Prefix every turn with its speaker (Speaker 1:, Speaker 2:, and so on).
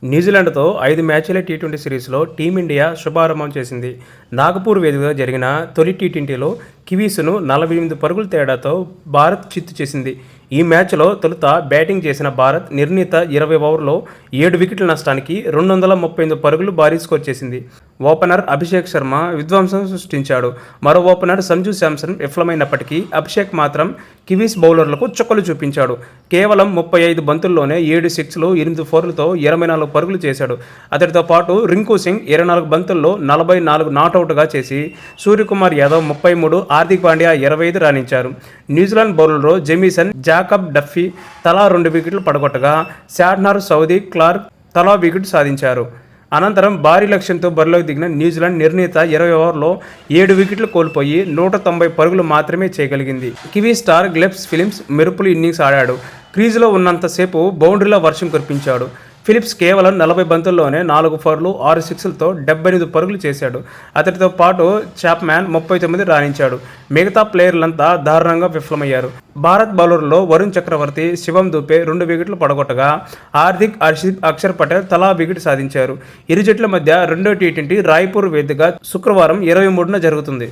Speaker 1: న్యూజిలాండ్తో 5 మ్యాచ్ల టీ20 సిరీస్లో టీమిండియా శుభారంభం చేసింది. నాగపూర్ వేదికగా జరిగిన తొలి టీ20లో కివీస్ను 48 పరుగుల తేడాతో భారత్ చిత్తు చేసింది. ఈ మ్యాచ్లో తొలుత బ్యాటింగ్ చేసిన భారత్ నిర్ణీత 20 ఓవర్లలో 7 వికెట్ల నష్టానికి 238 పరుగులు భారీ స్కోర్ చేసింది. ఓపెనర్ అభిషేక్ శర్మ విధ్వంసం సృష్టించాడు. మరో ఓపెనర్ సంజు శాంసన్ విఫలమైనప్పటికీ అభిషేక్ మాత్రం కివీస్ బౌలర్లకు చుక్కలు చూపించాడు. కేవలం 35 బంతుల్లోనే 7 సిక్స్లు 8 ఫోర్లతో 24 పరుగులు చేశాడు. అతడితో పాటు రింకు సింగ్ 24 బంతుల్లో 44 నాటౌట్గా చేసి సూర్యకుమార్ యాదవ్ 33, హార్దిక్ పాండ్యా 25 రాణించారు. న్యూజిలాండ్ బౌలర్లో జెమిసన్, జాకబ్ డఫీ తలా 2 వికెట్లు పడగొట్టగా శార్ట్నర్, సౌదీ, క్లార్క్ తలా వికెట్ సాధించారు. అనంతరం భారీ లక్ష్యంతో బరిలోకి దిగిన న్యూజిలాండ్ నిర్ణీత 20 ఓవర్లలో 7 వికెట్లు కోల్పోయి 190 పరుగులు మాత్రమే చేయగలిగింది. కివీ స్టార్ గ్లెబ్ ఫిలిప్స్ మెరుపులు ఇన్నింగ్స్ ఆడాడు. క్రీజులో ఉన్నంతసేపు బౌండరీల వర్షం కురిపించాడు. ఫిలిప్స్ కేవలం 40 బంతుల్లోనే 4 ఫోర్లు 6 సిక్స్లతో 78 పరుగులు చేశాడు. అతడితో పాటు చాప్మ్యాన్ 39 రాణించాడు. మిగతా ప్లేయర్లంతా దారుణంగా విఫలమయ్యారు. భారత్ బౌలర్లో వరుణ్ చక్రవర్తి, శివం దూబే 2 వికెట్లు పడగొట్టగా హార్దిక్, హర్షదీప్, అక్షర్ పటేల్ తలా వికెట్ సాధించారు. ఇరు జట్ల మధ్య రెండో టీ20 రాయ్పూర్ వేదికగా శుక్రవారం 23న జరుగుతుంది.